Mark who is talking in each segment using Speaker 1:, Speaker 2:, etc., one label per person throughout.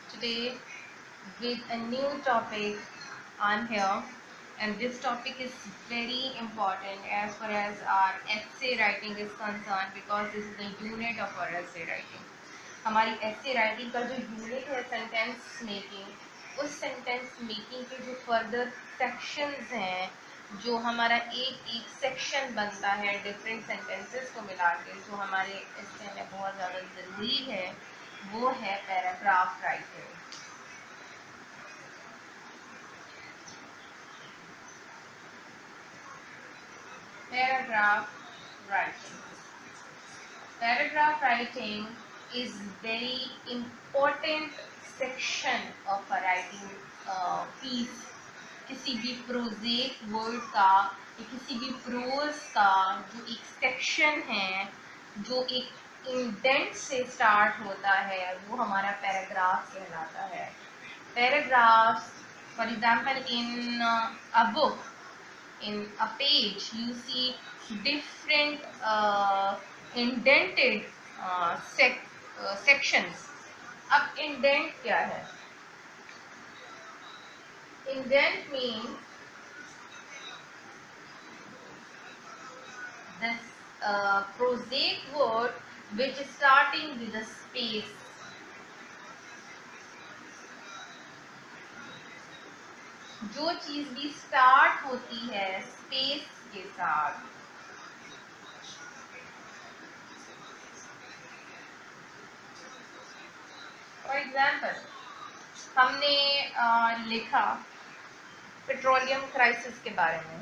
Speaker 1: today with a new topic on here, and this topic is very important as far as our essay writing is concerned because this is the unit of our essay writing. हमारी essay writing का जो unit है sentence making, उस sentence making के जो further sections हैं, जो हमारा एक एक सेक्शन बनता है डिफरेंट सेंटेंसेस को मिला के, जो हमारे essay में बहुत ज़्यादा ज़रूरी है, वो है paragraph writing. Paragraph writing is very important section of a writing piece. किसी भी प्रोजेक वर्ड का या किसी भी प्रोज का जो एक सेक्शन है, जो एक इंडेंट से स्टार्ट होता है, वो हमारा पैराग्राफ कहलाता है. Paragraphs, for example in a book, in a page you see different indented sections. अब indent क्या है? Indent means this prosaic word which is starting with a space. जो चीज भी स्टार्ट होती है स्पेस के साथ. फॉर एग्जाम्पल हमने लिखा पेट्रोलियम क्राइसिस के बारे में,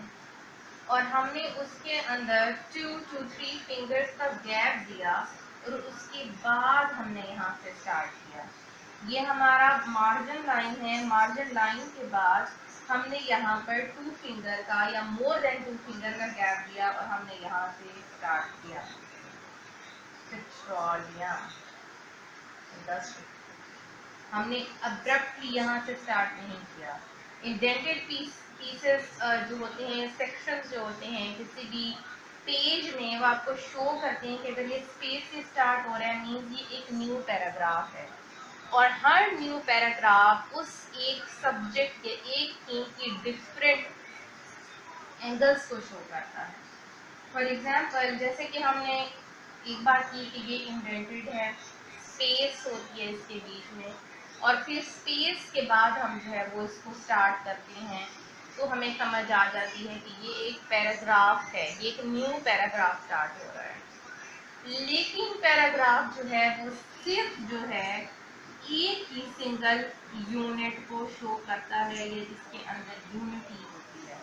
Speaker 1: और हमने उसके अंदर 2 to 3 फिंगर्स का गैप दिया, और उसके बाद हमने यहाँ से स्टार्ट किया. ये हमारा मार्जिन लाइन है. मार्जिन लाइन के बाद हमने यहाँ पर 2 फिंगर का या मोर देन 2 फिंगर का गैप दिया, और हमने यहाँ से स्टार्ट किया पेट्रोलियम इंडस्ट्री. हमने अब्रप्टली यहाँ से स्टार्ट नहीं किया. इंडेंटेड पीसेस जो होते हैं, सेक्शंस जो होते हैं किसी भी पेज में, वो आपको शो करते हैं कि अगर ये स्पेस से स्टार्ट हो रहा है मीन्स ये एक न्यू पैराग्राफ है, और हर न्यू पैराग्राफ उस एक सब्जेक्ट के एक थीम की डिफरेंट एंगल्स को शो करता है. फॉर एग्जाम्पल जैसे कि हमने एक बात की कि ये इंडेंटेड है, स्पेस होती है इसके बीच में, और फिर स्पेस के बाद हम जो है वो इसको स्टार्ट करते हैं, तो हमें समझ आ जाती है कि ये एक पैराग्राफ है, ये एक न्यू पैराग्राफ स्टार्ट हो रहा है. लेकिन पैराग्राफ जो है वो सिर्फ जो है एक ही सिंगल यूनिट को शो करता है, ये जिसके अंदर यूनिटी होती है.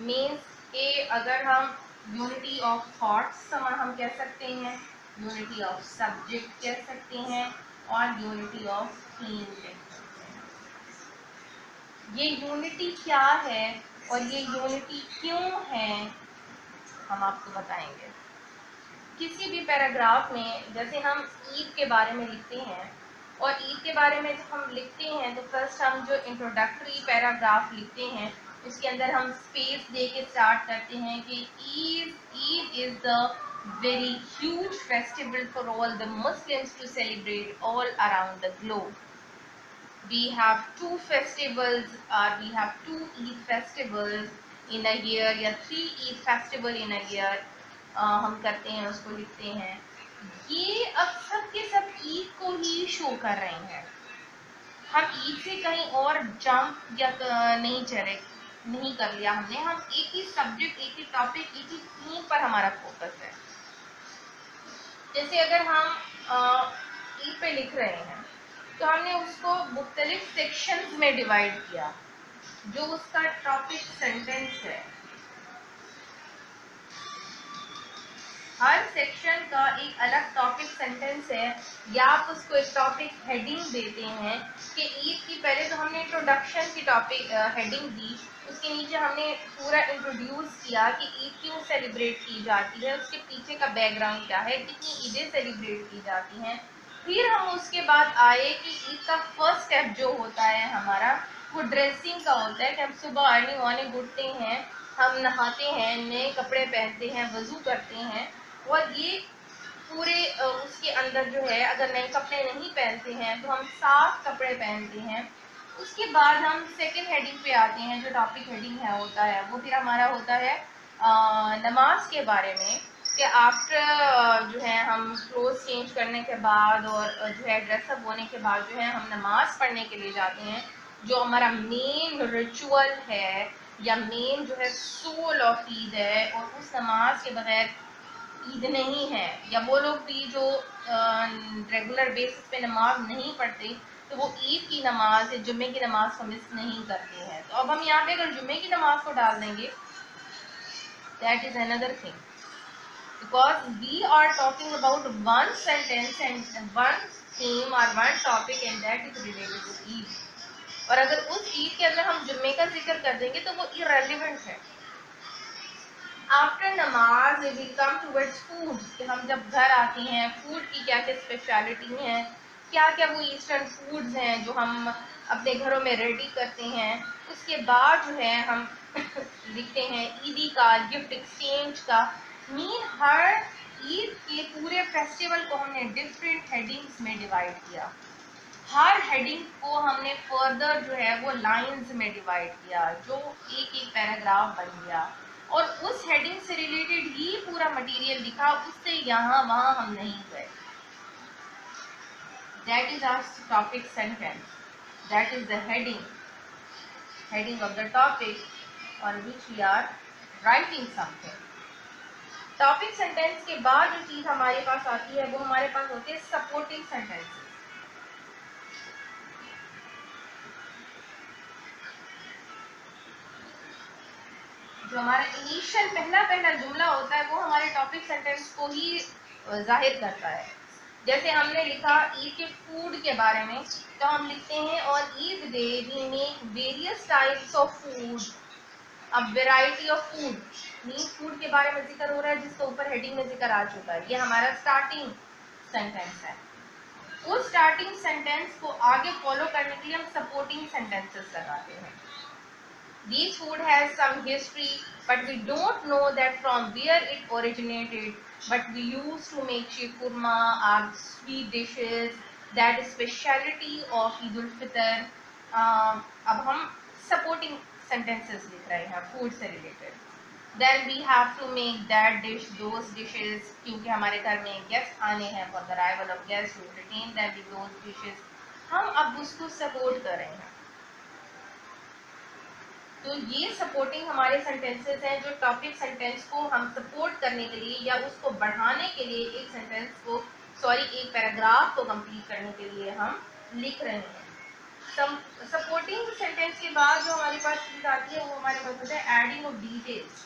Speaker 1: मीन्स कि अगर हम यूनिटी ऑफ थॉट्स हम कह सकते हैं, यूनिटी ऑफ सब्जेक्ट कह सकते हैं, और यूनिटी ऑफ थीम कह सकते हैं. ये यूनिटी क्या है और ये यूनिटी क्यों है, हम आपको बताएंगे. किसी भी पैराग्राफ में जैसे हम ईद के बारे में लिखते हैं, और ईद के बारे में जब हम लिखते हैं तो फर्स्ट हम जो इंट्रोडक्टरी पैराग्राफ लिखते हैं उसके अंदर हम स्पेस दे के स्टार्ट करते हैं कि Eid is the very huge festival for all the Muslims to celebrate all around the globe. We have 2 festivals, or we have 2 Eid festivals in a year, या 3 Eid festival in a year. हम करते हैं, उसको लिखते हैं. ये अब सब के सब ईद को ही शो कर रहे हैं. हम ईद से कहीं और जंप या नहीं कर लिया हमने. हम एक ही सब्जेक्ट, एक ही टॉपिक, एक ही थीम पर हमारा फोकस है. जैसे अगर हम ईद पे लिख रहे हैं तो हमने उसको मुख्तलिफ सेक्शंस में डिवाइड किया, जो उसका टॉपिक सेंटेंस है. हर सेक्शन का एक अलग टॉपिक सेंटेंस है, या आप उसको एक टॉपिक हेडिंग देते हैं कि ईद की पहले तो हमने इंट्रोडक्शन की टॉपिक हेडिंग दी, उसके नीचे हमने पूरा इंट्रोड्यूस किया कि ईद क्यों सेलिब्रेट की जाती है, उसके पीछे का बैकग्राउंड क्या है, कितनी ईदें सेलिब्रेट की जाती हैं. फिर हम उसके बाद आए कि ईद का फर्स्ट स्टेप जो होता है हमारा, वो ड्रेसिंग का होता है कि हम सुबह अर्ली मॉर्निंग उठते हैं, हम नहाते हैं, नए कपड़े पहनते हैं, वज़ू करते हैं, और ये पूरे उसके अंदर जो है अगर नए कपड़े नहीं पहनते हैं तो हम साफ कपड़े पहनते हैं। उसके बाद हम सेकंड हेडिंग पे आते हैं, जो टॉपिक हेडिंग है होता है वो फिर हमारा होता है नमाज के बारे में, कि आफ्टर जो है हम क्लोथ चेंज करने के बाद और जो है ड्रेसअप होने के बाद जो है हम नमाज पढ़ने के लिए जाते हैं, जो हमारा मेन रिचुअल है या मेन जो है सोल ऑफ ईद है, और उस नमाज के बगैर ईद नहीं है। या वो लोग भी जो रेगुलर बेसिस पे नमाज नहीं पढ़ते तो वो ईद की नमाज या जुम्मे की नमाज को मिस नहीं करते हैं। तो अब हम यहाँ पे अगर जुम्मे की नमाज को डाल देंगे, that is another thing, because we are talking about one sentence and one theme or one topic and that is related to Eid। और अगर उस ईद के अंदर हम जुम्मे का जिक्र कर देंगे तो वो irrelevant है। आफ्टर नमाज we will come towards food, कि हम जब घर आते हैं फूड की क्या क्या स्पेशलिटी है, क्या क्या वो ईस्टर्न फूड्स हैं जो हम अपने घरों में रेडी करते हैं। उसके बाद जो है हम लिखते हैं ईदी का, गिफ्ट एक्सचेंज का। मीन हर ईद के पूरे फेस्टिवल को हमने डिफरेंट हेडिंग्स में डिवाइड किया। हर हेडिंग को हमने फर्दर जो है वो लाइंस में डिवाइड किया, जो एक एक पैराग्राफ बन गया, और उस हेडिंग से रिलेटेड ही पूरा मटेरियल लिखा, उससे यहाँ वहाँ हम नहीं गए। That is our topic sentence, that is the heading of the topic on which we are writing something. Topic sentence के बाद जो चीज हमारे पास आती है वो हमारे पास होती है सपोर्टिंग सेंटेंसेस। जो हमारा इनिशियल पहला जुमला होता है वो हमारे टॉपिक सेंटेंस को ही जाहिर करता है। जैसे हमने लिखा ईद के फूड के बारे में, तो हम लिखते हैं और Eid day we make various types of food, a variety of food. Mean food के बारे में जिक्र हो रहा है जिसके ऊपर हेडिंग में जिक्र आ चुका है, ये हमारा स्टार्टिंग सेंटेंस है। उस स्टार्टिंग सेंटेंस को आगे फॉलो करने के लिए हम सपोर्टिंग सेंटेंसेस लगाते हैं। This food has some history, but we don't know that from where it originated. But we used to make sheer kurma, our sweet dishes, that speciality of Eid ul-Fitr. अब हम supporting sentences लिख रहे हैं food से related. Then we have to make that dish, those dishes, क्योंकि हमारे घर में guest आने हैं, for the arrival of guests, to entertain them with those dishes. हम अब उसको support कर रहे हैं। तो ये सपोर्टिंग हमारे सेंटेंसेस हैं, जो टॉपिक सेंटेंस को हम सपोर्ट करने के लिए या उसको बढ़ाने के लिए एक सेंटेंस को एक पैराग्राफ को कंप्लीट करने के लिए हम लिख रहे हैं। सपोर्टिंग सेंटेंस के बाद जो हमारे पास चीज आती है वो हमारे पास होता है एडिंग ऑफ डिटेल्स।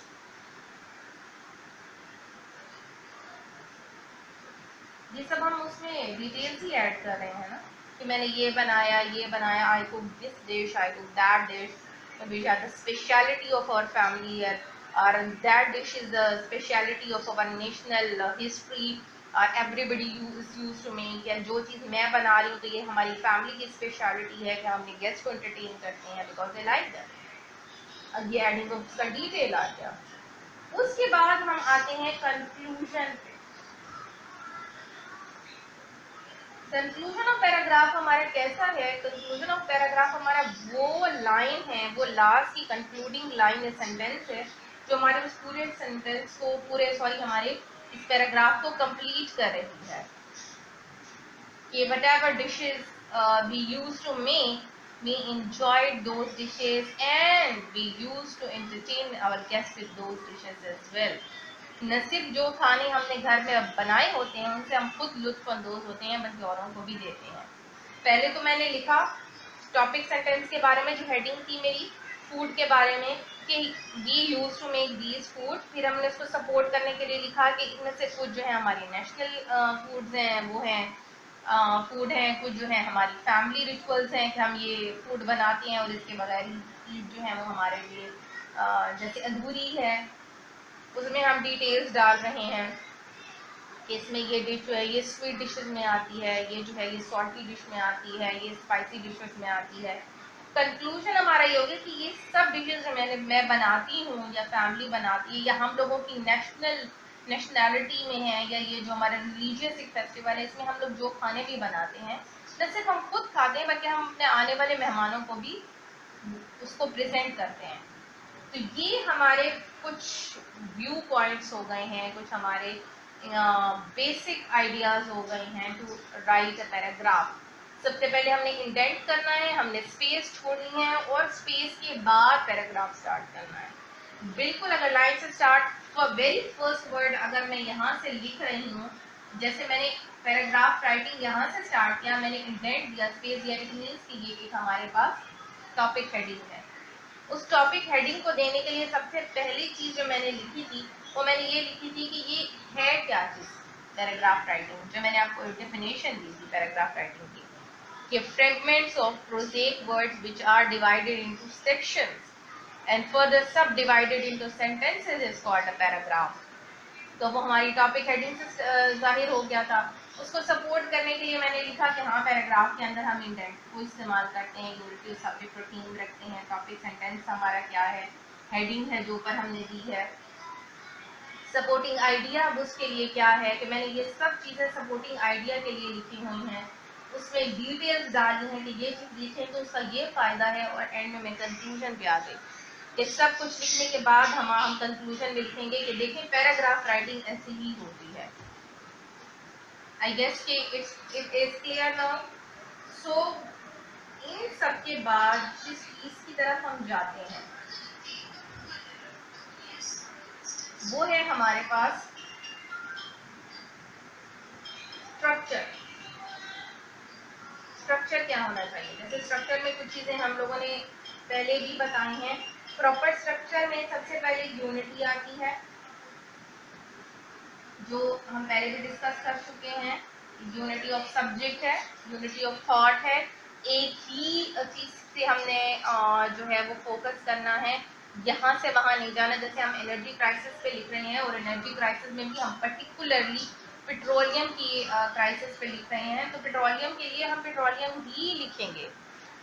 Speaker 1: ये सब हम उसमें डिटेल्स ही ऐड कर रहे हैं ना, कि मैंने ये बनाया, I cook this dish, I cook that dish, which are the speciality of our family, or that dish is the speciality of our national history, or everybody used to make। या जो चीज़ मैं बना रही हूँ तो ये हमारी फैमिली की स्पेशलिटी है कि हमने गेस्ट को एंटरटेन करते हैं बिकॉज दे लाइक दैट। अब ये एडिंग ऑफ उसका डिटेल आ गया। उसके बाद हम आते हैं कंक्लूजन पे। कंक्लूजन ऑफ पैराग्राफ हमारा कैसा है? कंक्लूजन ऑफ पैराग्राफ हमारा वो लाइन है, वो लास्ट की कंक्लूडिंग लाइन है, सेंटेंस है, जो हमारे उस पूरे सेंटेंस को हमारे इस पैराग्राफ को कंप्लीट कर रही है। कि whatever dishes we used to make, we enjoyed those dishes and we used to entertain our guests with those dishes as well। न सिर्फ जो खाने हमने घर में बनाए होते हैं उनसे हम खुद लुत्फानंदोज होते हैं, बल्कि औरों को भी देते हैं। पहले तो मैंने लिखा टॉपिक सेंटेंस के बारे में, जो हेडिंग थी मेरी फूड के बारे में, कि we use to make these food. फिर हमने उसको सपोर्ट करने के लिए लिखा कि इनमें से कुछ जो है हमारी नेशनल फूड्स हैं, वो हैं फूड हैं, कुछ जो है हमारी फैमिली रिचुअल्स हैं कि हम ये फूड बनाते हैं और इसके बगैर ईद जो है वो हमारे लिए जैसे अधूरी है। उसमें हम डिटेल्स डाल रहे हैं कि इसमें ये डिश जो है ये स्वीट डिशेस में आती है, ये जो है ये सॉल्टी डिश में आती है, ये स्पाइसी डिशेस में आती है। कंक्लूजन हमारा ये हो गया कि ये सब डिशेस जो मैं बनाती हूँ या फैमिली बनाती है या हम लोगों की नेशनैलिटी में है या ये जो हमारा रिलीजियस एक फेस्टिवल है, इसमें हम लोग जो खाने भी बनाते हैं न सिर्फ हम खुद खाते हैं बल्कि हम अपने आने वाले मेहमानों को भी उसको प्रेजेंट करते हैं। तो ये हमारे कुछ व्यू पॉइंट्स हो गए हैं, कुछ हमारे बेसिक आइडियाज हो गए हैं टू राइट अ पैराग्राफ। सबसे पहले हमने इंडेंट करना है, हमने स्पेस छोड़नी है और स्पेस के बाद पैराग्राफ स्टार्ट करना है। बिल्कुल अगर लाइन से स्टार्ट तो वेरी फर्स्ट वर्ड अगर मैं यहाँ से लिख रही हूँ, जैसे मैंने पैराग्राफ राइटिंग यहाँ से स्टार्ट किया, मैंने इंडेंट दिया, स्पेस दिया, इट मीन्स कि ये एक हमारे पास टॉपिक हेडिंग है। उस टॉपिक हेडिंग को देने के लिए सबसे पहली चीज जो मैंने लिखी थी वो मैंने ये लिखी थी कि ये है क्या चीज पैराग्राफ राइटिंग, जो मैंने आपको डेफिनेशन दी थी पैराग्राफ राइटिंग की कि fragments of project words which are divided into sections and further sub divided into sentences is called a paragraph. तो वो हमारी टॉपिक हेडिंग से जाहिर हो गया था। उसको सपोर्ट करने के लिए मैंने लिखा कि हाँ पैराग्राफ के अंदर हम इंडेंट को इस्तेमाल करते हैं, यूनिटी सब्जेक्ट और थीम रखते हैं, टॉपिक सेंटेंस हमारा क्या है, हेडिंग है जो ऊपर हमने दी है, सपोर्टिंग आइडिया अब उसके लिए क्या है कि मैंने ये सब चीज़ें सपोर्टिंग आइडिया के लिए लिखी हुई हैं, उसमें डिटेल्स डाली हैं कि ये चीज़ लिखें तो उसका ये फ़ायदा है, और एंड में मैं कंक्लूजन पे आ गई। ये सब कुछ लिखने के बाद हम कंक्लूजन में लिखेंगे कि देखें पैराग्राफ राइटिंग ऐसी ही होती है। आई गेस कि इट इज क्लियर नाउ। सो इन सब के बाद जिस चीज की तरफ हम जाते हैं वो है हमारे पास स्ट्रक्चर। स्ट्रक्चर क्या होना चाहिए, जैसे स्ट्रक्चर में कुछ चीजें हम लोगों ने पहले भी बताई हैं। प्रॉपर स्ट्रक्चर में सबसे पहले यूनिटी आती है, जो हम पहले भी डिस्कस कर चुके हैं। यूनिटी ऑफ सब्जेक्ट है, यूनिटी ऑफ थॉट है, एक ही चीज से हमने जो है वो फोकस करना है, यहाँ से वहाँ नहीं जाना। जैसे हम एनर्जी क्राइसिस पे लिख रहे हैं और एनर्जी क्राइसिस में भी हम पर्टिकुलरली पेट्रोलियम की क्राइसिस पे लिख रहे हैं, तो पेट्रोलियम के लिए हम पेट्रोलियम ही लिखेंगे।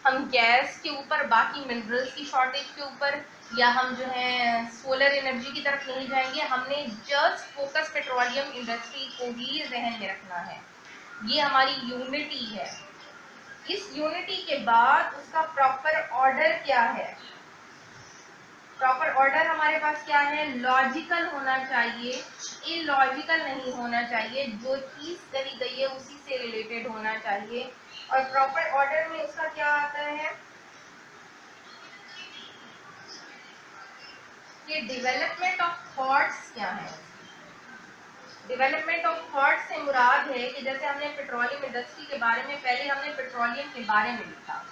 Speaker 1: हम गैस के ऊपर, बाकी मिनरल्स की शॉर्टेज के ऊपर, या हम जो है सोलर एनर्जी की तरफ नहीं जाएंगे। हमने जस्ट फोकस पेट्रोलियम इंडस्ट्री को ही जहन में रखना है। ये हमारी यूनिटी है। इस यूनिटी के बाद उसका प्रॉपर ऑर्डर क्या है, प्रॉपर ऑर्डर हमारे पास क्या है, लॉजिकल होना चाहिए, इलॉजिकल नहीं होना चाहिए, जो चीज करी गई है उसी से रिलेटेड होना चाहिए। और प्रॉपर ऑर्डर में उसका क्या आता है कि डेवलपमेंट ऑफ थॉट्स क्या है। डेवलपमेंट ऑफ थॉट्स से मुराद है कि जैसे हमने पेट्रोलियम इंडस्ट्री के बारे में, पहले हमने पेट्रोलियम के बारे में लिखा,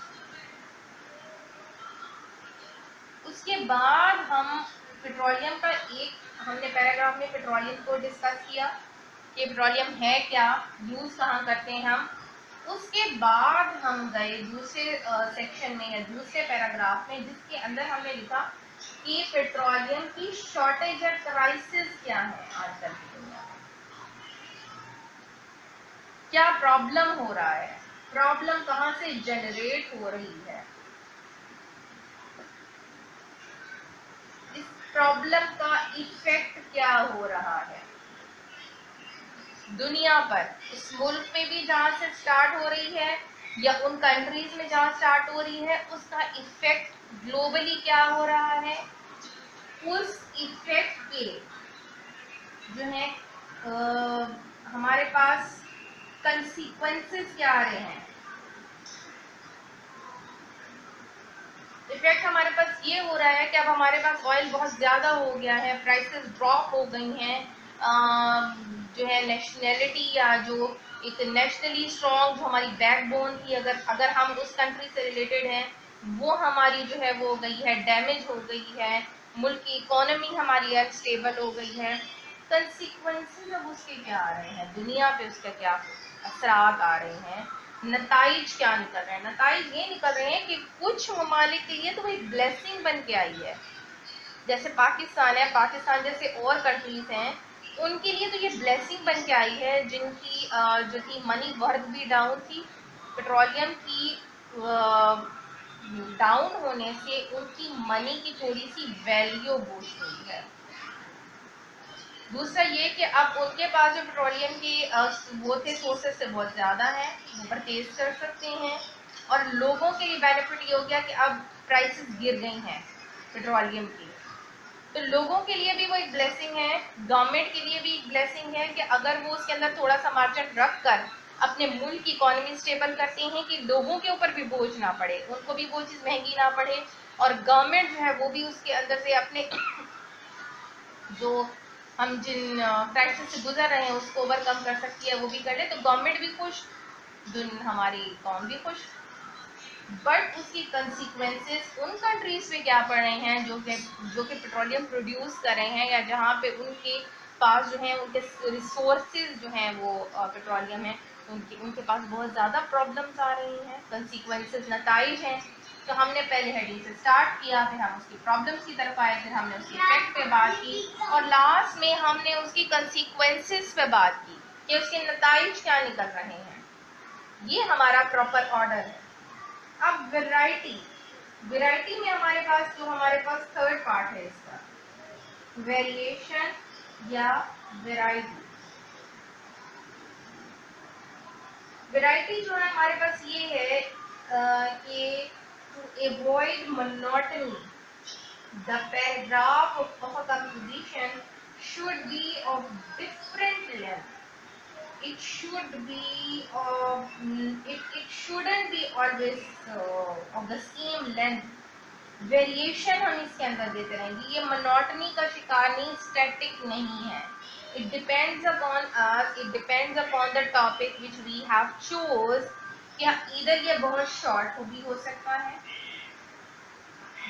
Speaker 1: उसके बाद हम पेट्रोलियम का एक हमने पैराग्राफ में पेट्रोलियम को डिस्कस किया कि पेट्रोलियम है क्या, यूज कहाँ करते हैं हम। उसके बाद हम गए दूसरे सेक्शन में या दूसरे पैराग्राफ में, जिसके अंदर हमने लिखा कि पेट्रोलियम की शॉर्टेज या क्राइसिस क्या है आजकल की दुनिया में, क्या प्रॉब्लम हो रहा है, प्रॉब्लम कहाँ से जनरेट हो रही है, इस प्रॉब्लम का इफेक्ट क्या हो रहा है दुनिया पर, इस मुल्क में भी जहाँ से स्टार्ट हो रही है या उन कंट्रीज में जहाँ स्टार्ट हो रही है, उसका इफेक्ट ग्लोबली क्या हो रहा है, उस इफेक्ट के जो है हमारे पास कंसीक्वेंसेस क्या आ रहे हैं। इफेक्ट हमारे पास ये हो रहा है कि अब हमारे पास ऑयल बहुत ज़्यादा हो गया है, प्राइसेस ड्रॉप हो गई हैं, जो है नेशनैलिटी या जो एक नेशनली स्ट्रॉन्ग जो हमारी बैकबोन थी, अगर हम उस कंट्री से रिलेटेड हैं, वो हमारी जो है वो हो गई है, डैमेज हो गई है, मुल्क की इकोनॉमी हमारी अनस्टेबल हो गई है। कंसिक्वेंसेस अब उसके क्या आ रहे हैं दुनिया पे, उसके क्या असरात आ रहे हैं, नताइज क्या निकल रहे हैं। नताइज ये निकल रहे हैं कि कुछ ममालिक के लिए तो एक ब्लेसिंग बन के आई है, जैसे पाकिस्तान है, पाकिस्तान जैसे और कंट्रीज हैं, उनके लिए तो ये ब्लेसिंग बन के आई है, जिनकी जो थी मनी वर्थ भी डाउन थी, पेट्रोलियम की डाउन होने से उनकी मनी की थोड़ी सी वैल्यू बूस्ट हुई है। दूसरा ये कि अब उनके पास जो पेट्रोलियम की वो थे सोर्सेस से बहुत ज़्यादा हैं, वो परचेज कर सकते हैं, और लोगों के लिए बेनिफिट ये हो गया कि अब प्राइसेस गिर गई हैं पेट्रोलियम की, तो लोगों के लिए भी वो एक ब्लेसिंग है, गवर्नमेंट के लिए भी एक ब्लेसिंग है कि अगर वो उसके अंदर थोड़ा सा मार्जिन रख कर अपने मुल्क की इकोनॉमी स्टेबल करते हैं कि लोगों के ऊपर भी बोझ ना पड़े, उनको भी वो चीज़ महंगी ना पड़े, और गवर्नमेंट जो है वो भी उसके अंदर से अपने जो हम जिन क्राइसिस से गुजर रहे हैं उसको ओवरकम कर सकती है, वो भी कर ले, तो गवर्नमेंट भी खुश, हमारी कौम भी खुश। बट उसकी कंसिक्वेंसेस उन कंट्रीज पे क्या पड़ रहे हैं जो कि पेट्रोलियम प्रोड्यूस कर रहे हैं, या जहाँ पे उनके पास जो है उनके रिसोर्सेज जो हैं वो पेट्रोलियम है, उनके पास बहुत ज़्यादा प्रॉब्लम्स आ रही हैं, कंसिक्वेंसेस नताइज हैं। तो हमने पहले हेडिंग से स्टार्ट किया, फिर हम उसकी प्रॉब्लम्स की तरफ आए, फिर हमने उसके इफेक्ट पे बात की, और लास्ट में हमने उसकी कंसिक्वेंसेस पे बात की कि उसके नताइज क्या निकल रहे हैं। ये हमारा प्रॉपर ऑर्डर है। अब वैरायटी में हमारे पास थर्ड पार्ट है इसका, वेरिएशन या वैरायटी। वैरायटी जो है हमारे पास ये है कि to avoid monotony the paragraph of a composition should be of different length. It should be it shouldn't be always of the same length. Variation हम इसके अंदर देते रहेंगे, ये मोनोटनी का शिकार नहीं, स्टैटिक नहीं है। It depends upon us, it depends upon the topic which we have chose, कि इधर ये बहुत शॉर्ट भी हो सकता है,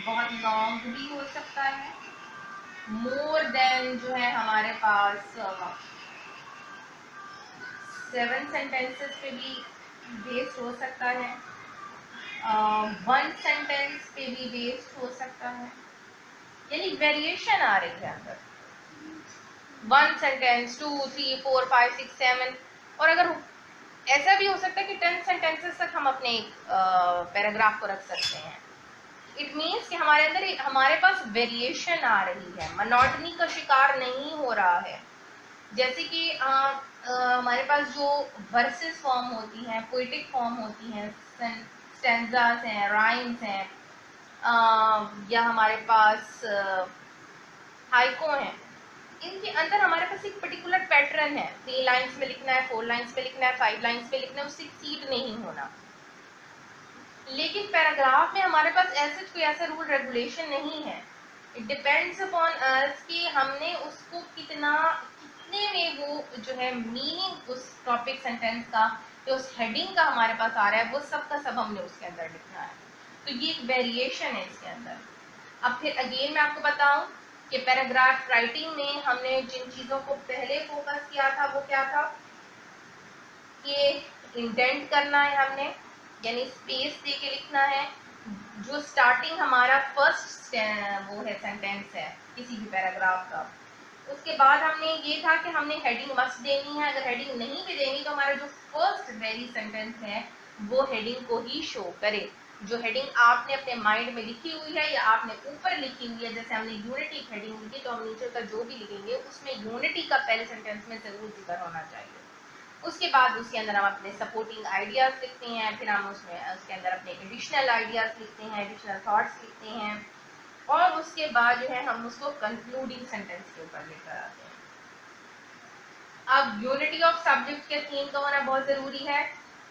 Speaker 1: बहुत लॉन्ग भी हो सकता है, मोर देन जो है हमारे पास 7 सेंटेंसेस पे भी बेस्ड हो सकता है, 1 सेंटेंस पे भी बेस्ड हो सकता है, यानी वेरिएशन आ रही है अंदर, 1 सेंटेंस 2 3 4 5 6 7, और अगर ऐसा भी हो सकता है कि 10 सेंटेंसेस तक हम अपने पैराग्राफ को रख सकते हैं। इट मीन्स कि हमारे पास वेरिएशन आ रही है, मोनोटनी का शिकार नहीं हो रहा है। जैसे कि हमारे पास जो वर्सेस फॉर्म होती हैं, पोइटिक फॉर्म होती हैं, स्टैंजास हैं, राइम्स हैं, या हमारे पास हाइको हैं, इनके अंदर हमारे पास एक पर्टिकुलर पैटर्न है, 3 लाइन्स में लिखना है, 4 लाइन्स में लिखना है, 5 लाइन्स में लिखना है, उससे एक्सीड नहीं होना। लेकिन पैराग्राफ में हमारे पास ऐसा रूल रेगुलेशन नहीं है। इट डिपेंड्स अपॉन अस कि हमने उसको कितने में वो जो है मीनिंग उस टॉपिक सेंटेंस का, जो उस हेडिंग का हमारे पास आ रहा है, वो सब का सब हमने उसके अंदर लिखना है। तो ये एक वेरिएशन है इसके अंदर। अब फिर अगेन मैं आपको बताऊं कि पैराग्राफ राइटिंग में हमने जिन चीज़ों को पहले फोकस किया था वो क्या था, कि इंडेंट करना है हमने, यानी स्पेस दे के लिखना है, जो स्टार्टिंग हमारा फर्स्ट वो है सेंटेंस है किसी भी पैराग्राफ का। उसके बाद हमने ये था कि हमने हेडिंग मस्ट देनी है, अगर हेडिंग नहीं भी देनी तो हमारा जो फर्स्ट वेरी सेंटेंस है वो हेडिंग को ही शो करे, जो हेडिंग आपने अपने माइंड में लिखी हुई है या आपने ऊपर लिखी हुई है। जैसे हमने यूनिटी हेडिंग लिखी तो हम नीचे का जो भी लिखेंगे उसमें यूनिटी का पहले सेंटेंस में जरूर जिक्र होना चाहिए। उसके बाद उसके अंदर हम अपने सपोर्टिंग आइडियाज़ लिखते हैं, फिर हम उसके अंदर अपने एडिशनल आइडियाज़ लिखते हैं, एडिशनल थॉट्स लिखते हैं, और उसके बाद जो है हम उसको कंक्लूडिंग सेंटेंस के ऊपर लेकर आते हैं। अब यूनिटी ऑफ सब्जेक्ट के थीम का होना बहुत ज़रूरी है।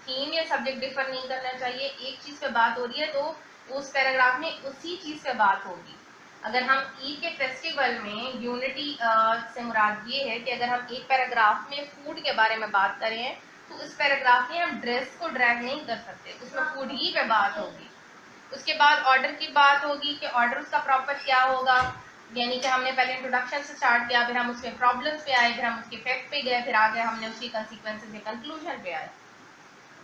Speaker 1: थीम या सब्जेक्ट डिफर नहीं करना चाहिए, एक चीज़ पे बात हो रही है तो उस पैराग्राफ में उसी चीज़ पे बात होगी। अगर हम ईद के फेस्टिवल में यूनिटी से मुराद ये है कि अगर हम एक पैराग्राफ में फूड के बारे में बात करें तो उस पैराग्राफ में हम ड्रेस को ड्रैग नहीं कर सकते, उसमें फूड ही पे बात होगी। उसके बाद ऑर्डर की बात होगी कि ऑर्डर उसका प्रॉपर क्या होगा, यानी कि हमने पहले इंट्रोडक्शन से स्टार्ट किया, फिर हम उसमें प्रॉब्लम्स पे आए, फिर हम उसके इफेक्ट पे गए, फिर आगे हमने उसकी कंसिक्वेंसेस या कंक्लूजन पे आए।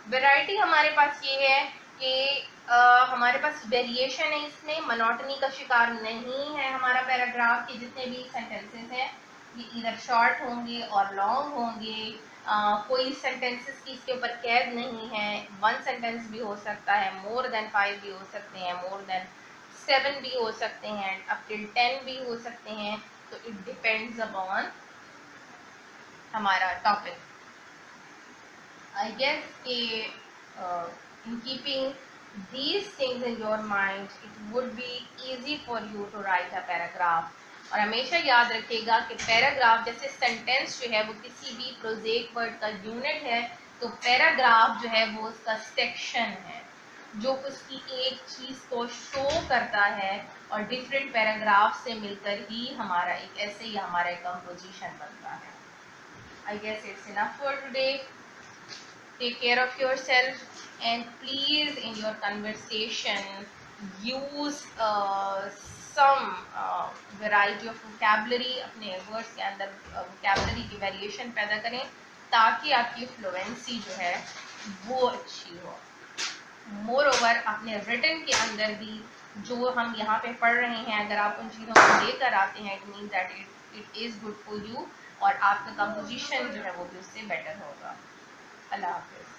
Speaker 1: वैरायटी हमारे पास ये है कि हमारे पास वेरिएशन है, इसमें मोनोटनी का शिकार नहीं है। हमारा पैराग्राफ के जितने भी सेंटेंसेस हैं ये इधर शॉर्ट होंगे और लॉन्ग होंगे, कोई सेंटेंसेस की इसके ऊपर कैद नहीं है, 1 सेंटेंस भी हो सकता है, मोर देन 5 भी हो सकते हैं, मोर देन 7 भी हो सकते हैं, अप टिल 10 भी हो सकते हैं। तो इट डिपेंड्स अपॉन हमारा टॉपिक। आई गेस कि in keeping these things in your mind, it would be easy for you to write a paragraph. और हमेशा याद रखिएगा कि पैराग्राफ जैसे सेंटेंस जो है वो किसी भी प्रोजेक्ट वर्ड का यूनिट है, तो पैराग्राफ जो है वो उसका सेक्शन है जो उसकी एक चीज़ को शो करता है, और डिफरेंट पैराग्राफ से मिलकर ही हमारा एक ऐसे या हमारा एक कंपोजिशन बनता है। I guess it's enough for today. Take care of yourself, and please in your conversation use some variety of vocabulary, अपने words के अंदर vocabulary की variation पैदा करें ताकि आपकी fluency जो है वो अच्छी हो। Moreover, अपने written के अंदर भी जो हम यहाँ पे पढ़ रहे हैं, अगर आप उन चीज़ों को लेकर आते हैं, it means that it is good for you, और आपका composition जो है वो भी उससे better होगा। अल्लाह हाफ़िज़।